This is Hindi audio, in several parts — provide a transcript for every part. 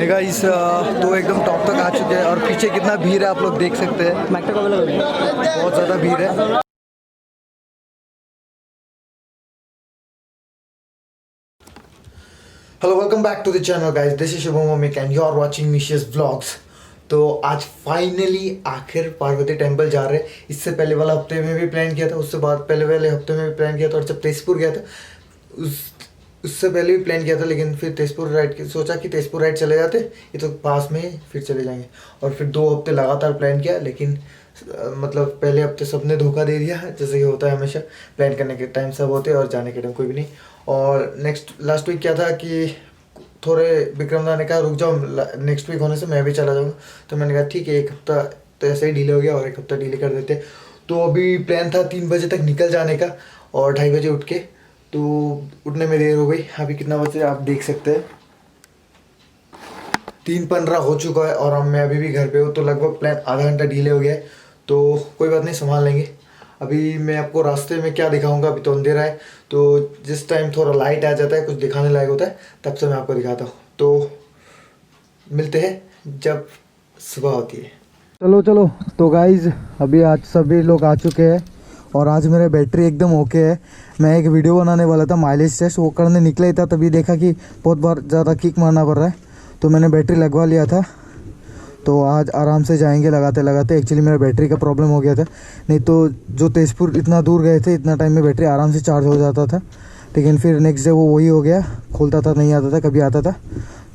गाइस तो एकदम टॉप तक आ चुके हैं और पीछे कितना भीड़ है आप लोग देख सकते हैं। बहुत ज़्यादा भीड़ है। Hello, welcome back to the channel guys, this is Shubham Mamik and you are watching mischievous vlogs. तो आज फाइनली आखिर पार्वती टेंपल जा रहे हैं। इससे पहले वाला हफ्ते में भी प्लान किया था, उससे बाद पहले वाले हफ्ते में भी प्लान किया था, और जब तेजपुर गया था उससे पहले भी प्लान किया था, लेकिन फिर तेजपुर राइड सोचा कि तेजपुर राइड चले जाते, ये तो पास में ही, फिर चले जाएंगे। और फिर 2 हफ्ते लगातार प्लान किया, लेकिन मतलब पहले हफ्ते सबने धोखा दे दिया, जैसे कि होता है हमेशा। प्लान करने के टाइम सब होते हैं और जाने के टाइम कोई भी नहीं। और लास्ट वीक क्या था कि थोड़े विक्रमदा ने कहा रुक जाओ, नेक्स्ट वीक होने से मैं भी चला जाऊँगा। तो मैंने कहा ठीक है, एक हफ्ता तो ऐसे ही डिले हो गया और एक हफ्ता डिले कर देते। तो अभी प्लान था 3 बजे तक निकल जाने का, और 2:30 बजे उठ के, तो उठने में देर हो गई। अभी कितना बजे आप देख सकते हैं, 3:15 हो चुका है और मैं अभी भी घर पे हूँ। तो लगभग प्लान आधा घंटा डिले हो गया है, तो कोई बात नहीं, संभाल लेंगे। अभी मैं आपको रास्ते में क्या दिखाऊंगा, अभी तो अंधेरा है, तो जिस टाइम थोड़ा लाइट आ जाता है, कुछ दिखाने लायक होता है, तब से मैं आपको दिखाता हूँ। तो मिलते हैं जब सुबह होती है। चलो तो गाइज, अभी आज सभी लोग आ चुके हैं और आज मेरा बैटरी एकदम ओके है। मैं एक वीडियो बनाने वाला था माइलेज टेस्ट, वो करने निकला ही था, तभी देखा कि बहुत बार ज़्यादा किक मारना पड़ रहा है, तो मैंने बैटरी लगवा लिया था। तो आज आराम से जाएंगे लगाते लगाते। एक्चुअली मेरा बैटरी का प्रॉब्लम हो गया था, नहीं तो जो तेजपुर इतना दूर गए थे, इतना टाइम में बैटरी आराम से चार्ज हो जाता था, लेकिन फिर नेक्स्ट डे वो वही हो गया, खोलता था नहीं आता था, कभी आता था।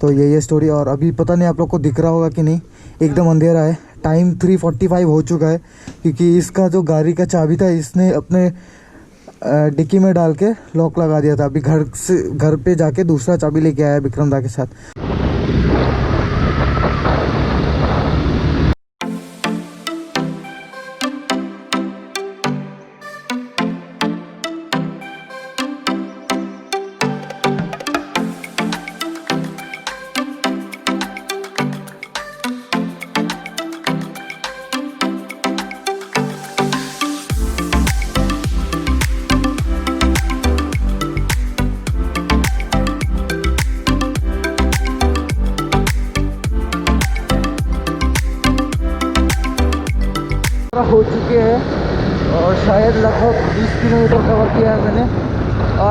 तो ये स्टोरी। और अभी पता नहीं आप लोग को दिख रहा होगा कि नहीं, एकदम अंधेरा है। टाइम 3:45 हो चुका है, क्योंकि इसका जो गाड़ी का चाबी था इसने अपने डिक्की में डाल के लॉक लगा दिया था। अभी घर पे जाके दूसरा चाबी लेके आया विक्रमदा के साथ। हो चुके हैं और शायद लगभग 20 किलोमीटर कवर किया है मैंने।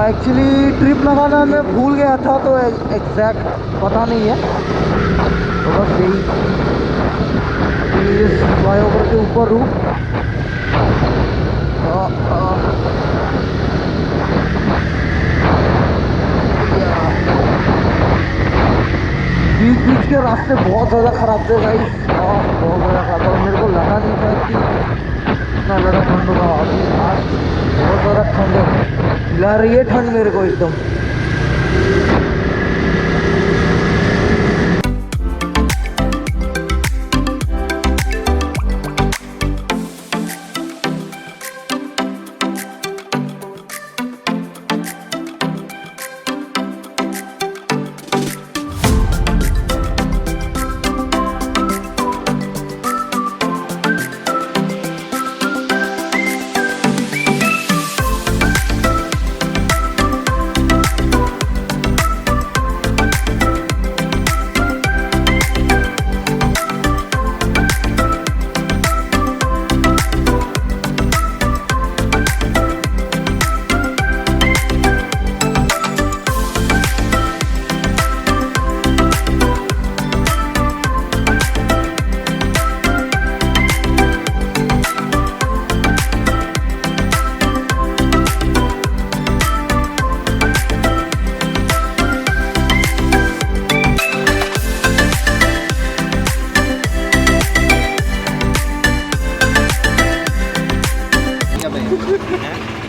एक्चुअली ट्रिप लगाना मैं भूल गया था, तो एग्जैक्ट पता नहीं है। तो बस यही फ्लाईओवर के ऊपर हूँ। बीच के रास्ते बहुत ज़्यादा ख़राब थे गाइस, बहुत ज़्यादा ख़राब। और मेरे को लगा नहीं था कि इतना ज़्यादा ठंड होगा। अभी आज बहुत ज़्यादा ठंड है, ला रही है ठंड मेरे को एकदम।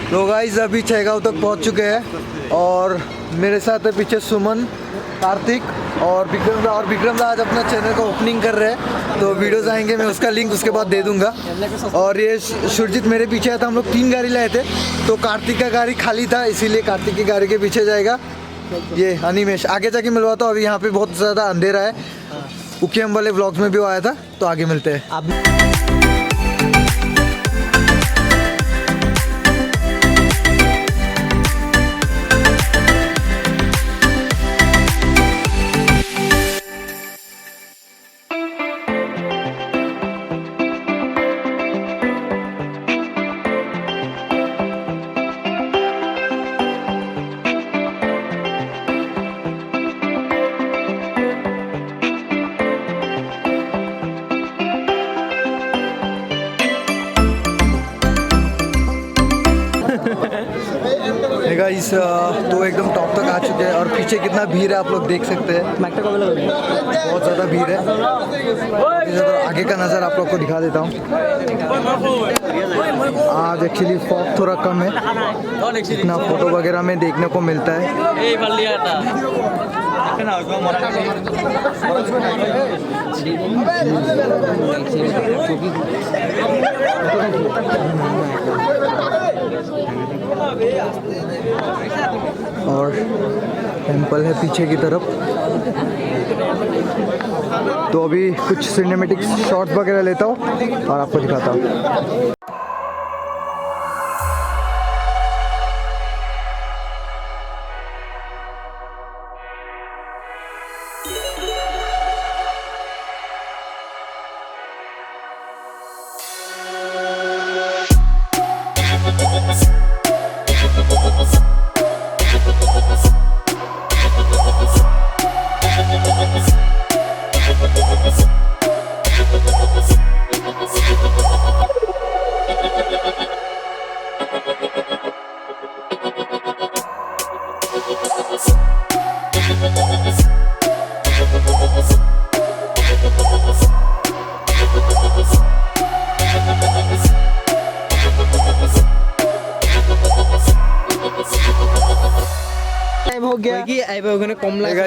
तो गाइस अभी छैगांव तक पहुंच चुके हैं और मेरे साथ है पीछे सुमन, कार्तिक और विक्रमदा। और विक्रमदा आज अपना चैनल का ओपनिंग कर रहे हैं, तो वीडियोस आएंगे, मैं उसका लिंक उसके बाद दे दूंगा। और ये सुरजीत मेरे पीछे आया था। हम लोग 3 गाड़ी लाए थे, तो कार्तिक का गाड़ी खाली था, इसीलिए कार्तिक की गाड़ी के पीछे जाएगा ये अनिमेश। आगे जाके मिलवाता हूँ, अभी यहाँ पे बहुत ज़्यादा अंधेरा है। उकियम वाले व्लॉग्स में भी वो आया था, तो आगे मिलते हैं। गाइस तो एकदम टॉप तक आ चुके हैं और पीछे कितना भीड़ है आप लोग देख सकते हैं। बहुत ज़्यादा भीड़ है। आगे का नज़र आप लोग को दिखा देता हूँ। आज एक्चुअली फॉग थोड़ा कम है, इतना फोटो वगैरह में देखने को मिलता है। और टेंपल है पीछे की तरफ। तो अभी कुछ सिनेमैटिक शॉट्स वगैरह लेता हूँ और आपको दिखाता हूँ।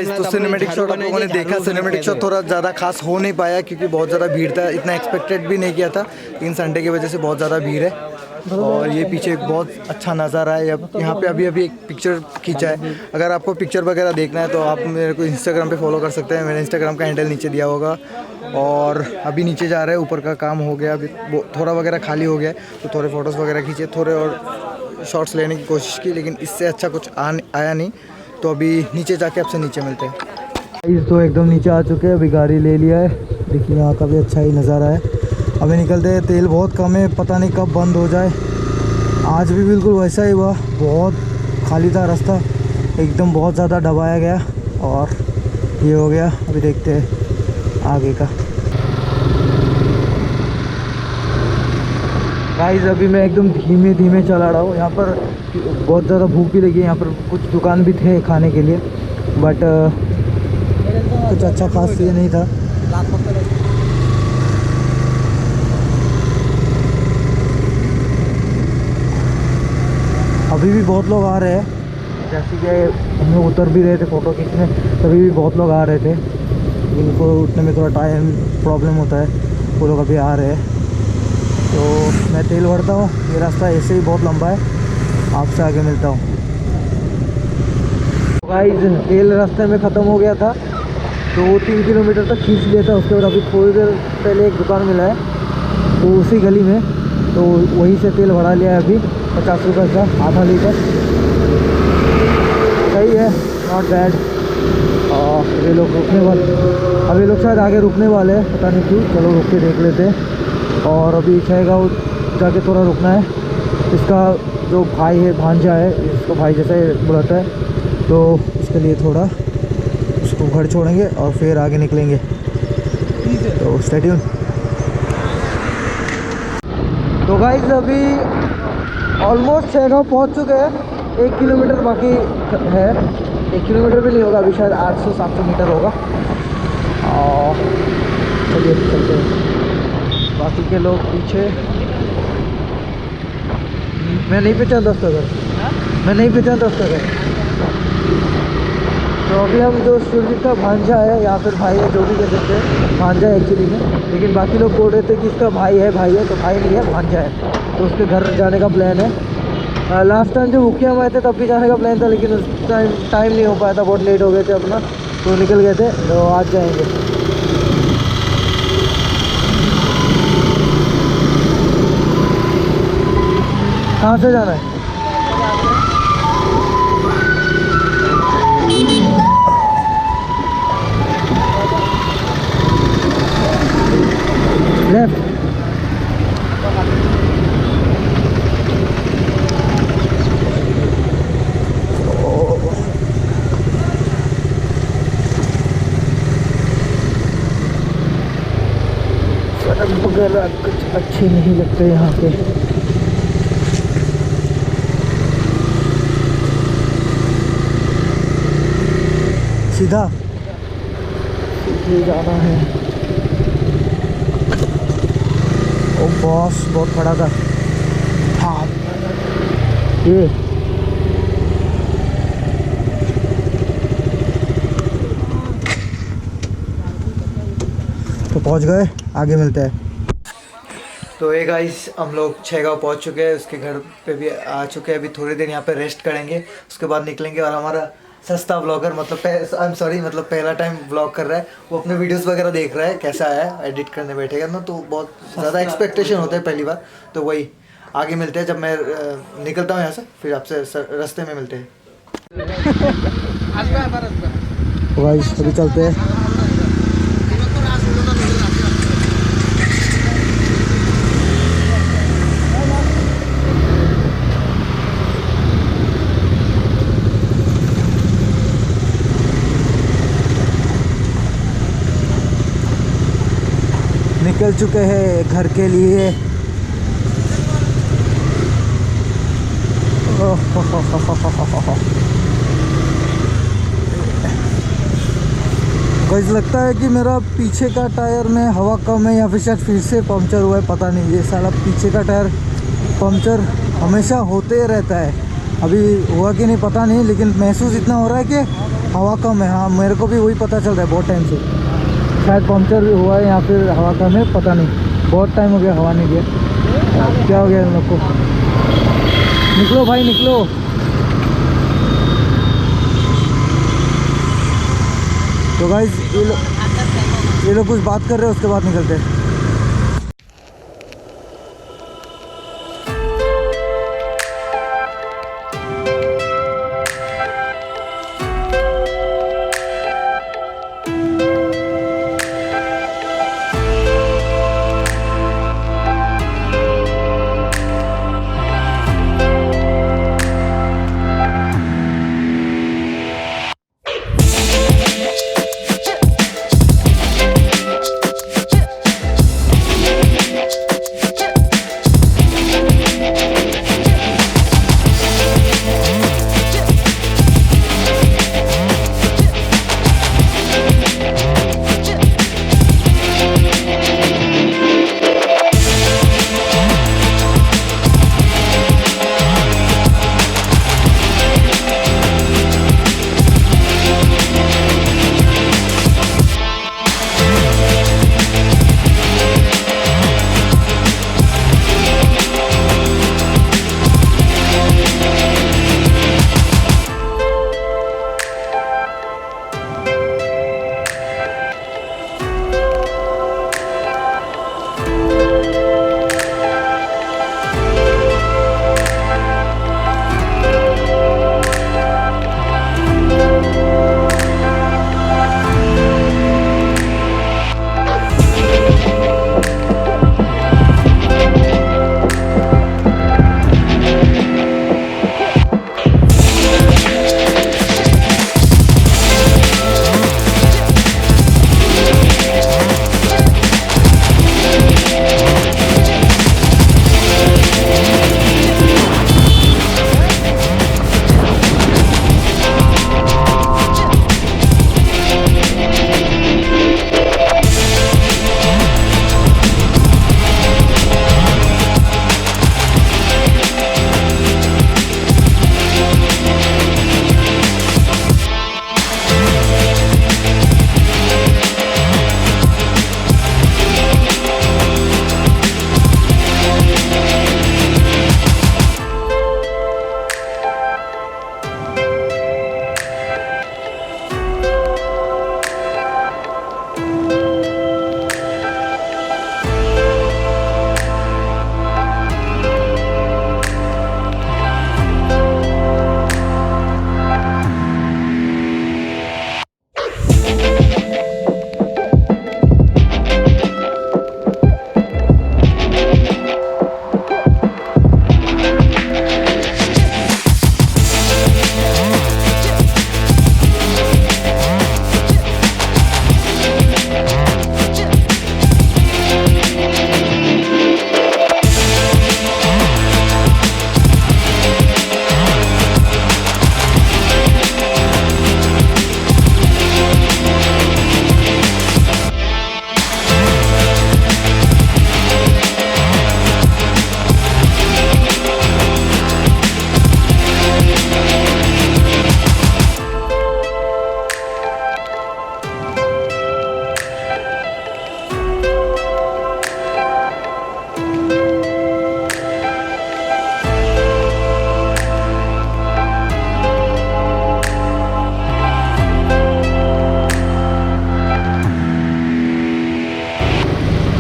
तो सिनेमैटिक शॉट आप लोगों ने देखा। सिनेमैटिक शॉट थोड़ा ज़्यादा खास हो नहीं पाया क्योंकि बहुत ज़्यादा भीड़ था। इतना एक्सपेक्टेड भी नहीं किया था, लेकिन संडे की वजह से बहुत ज़्यादा भीड़ है। और ये पीछे एक बहुत अच्छा नज़ारा है। यहाँ पे अभी एक पिक्चर खींचा है। अगर आपको पिक्चर वगैरह देखना है तो आप मेरे को इंस्टाग्राम पे फॉलो कर सकते हैं। मेरा इंस्टाग्राम का हैंडल नीचे दिया होगा। और अभी नीचे जा रहे हैं, ऊपर का काम हो गया, अभी थोड़ा वगैरह खाली हो गया है तो थोड़े फ़ोटोज़ वगैरह खींचे, थोड़े और शॉट्स लेने की कोशिश की, लेकिन इससे अच्छा कुछ आया नहीं। तो अभी नीचे जाके आपसे नीचे मिलते हैं। तो एकदम नीचे आ चुके हैं, अभी गाड़ी ले लिया है। देखिए यहाँ का भी अच्छा ही नज़ारा है। अभी निकलते हैं, तेल बहुत कम है, पता नहीं कब बंद हो जाए। आज भी बिल्कुल वैसा ही हुआ, बहुत खाली था रास्ता, एकदम बहुत ज़्यादा दबाया गया और ये हो गया। अभी देखते हैं आगे का। गाइस अभी मैं एकदम धीमे धीमे चला रहा हूँ। यहाँ पर बहुत ज़्यादा भूख भी लगी है। यहाँ पर कुछ दुकान भी थे खाने के लिए, बट कुछ अच्छा खास ये नहीं था। अभी भी बहुत लोग आ रहे हैं, जैसे कि हम लोग उतर भी रहे थे फ़ोटो खींचने, तभी भी बहुत लोग आ रहे थे। इनको उतने में थोड़ा टाइम प्रॉब्लम होता है, वो लोग अभी आ रहे हैं। तो मैं तेल भरता हूँ, ये रास्ता ऐसे ही बहुत लंबा है, आपसे आगे मिलता हूँ। गाइस तेल रास्ते में ख़त्म हो गया था, 2-3 किलोमीटर तक खींच लिया था। उसके बाद अभी थोड़ी देर पहले एक दुकान मिला है, तो उसी गली में, तो वहीं से तेल भरा लिया है अभी 50 रुपये का आधा लीटर। सही है, नॉट बैड। और ये लोग रुकने वाले, अभी लोग शायद आगे रुकने वाले हैं, पता नहीं क्यों। चलो रुक के देख लेते हैं। और अभी छहगाँव जाके थोड़ा रुकना है। इसका जो भाई है, भांजा है, इसको भाई जैसे बुलाता है, तो इसके लिए थोड़ा उसको घर छोड़ेंगे और फिर आगे निकलेंगे। तो स्टे ट्यून। तो गाइस अभी ऑलमोस्ट छहगाँव पहुंच चुके हैं। 1 किलोमीटर बाकी है, 1 किलोमीटर भी नहीं होगा अभी, शायद 800-700 मीटर होगा। और चलिए चलते हैं। बाकी के लोग पीछे, मैं नहीं पहचानता उसका घर, मैं नहीं पहचानता उसका घर। तो अभी हम जो सुरजीत का भांजा है या फिर भाई है, जो भी कह सकते हैं, भांजा है एक्चुअली में, लेकिन बाकी लोग बोल रहे थे कि इसका भाई है, तो भाई नहीं है, भांजा है। तो उसके घर जाने का प्लान है। लास्ट टाइम जब हुकिया में आए थे तब भी जाने का प्लान था, लेकिन उस टाइम नहीं हो पाया था, बहुत लेट हो गए थे अपना, तो निकल गए थे। तो आज जाएंगे। कहाँ से जाना है? लेफ्ट। सड़क वगैरह कुछ अच्छे नहीं लगते यहाँ के। सीधा जाना है। ओ बॉस बहुत खड़ा था। हाँ ये तो पहुंच गए, आगे मिलते हैं। तो ये गाइस हम लोग 6 गाँव पहुँच चुके हैं, उसके घर पे भी आ चुके हैं। अभी थोड़ी देर यहाँ पे रेस्ट करेंगे, उसके बाद निकलेंगे। और हमारा सस्ता ब्लॉगर मतलब आई एम सॉरी मतलब पहला टाइम ब्लॉग कर रहा है, वो अपने वीडियोस वगैरह देख रहा है कैसा आया। एडिट करने बैठेगा ना तो बहुत ज़्यादा एक्सपेक्टेशन होता है पहली बार। तो वही आगे मिलते हैं जब मैं निकलता हूँ यहाँ से, फिर आपसे रास्ते में मिलते हैं। गाइस अभी चलते हैं। निकल चुके हैं घर के लिए। गाइस लगता है कि मेरा पीछे का टायर में हवा कम है या फिर शायद फिर से पंक्चर हुआ है, पता नहीं। ये साला पीछे का टायर पंक्चर हमेशा होते रहता है, अभी हुआ कि नहीं पता नहीं, लेकिन महसूस इतना हो रहा है कि हवा कम है। हाँ मेरे को भी वही पता चल रहा है बहुत टाइम से, शायद पंक्चर भी हुआ है या फिर हवा कम है, पता नहीं। बहुत टाइम हो गया हवा नहीं दिया। क्या हो गया इन लोग को? निकलो भाई निकलो। तो गाइस ये लोग कुछ बात कर रहे हैं, उसके बाद निकलते हैं।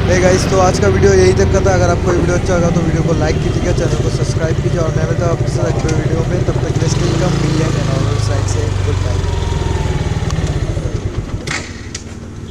हे गाइस, तो आज का वीडियो यही तक का था। अगर आपको ये वीडियो अच्छा लगा तो वीडियो को लाइक कीजिएगा, चैनल को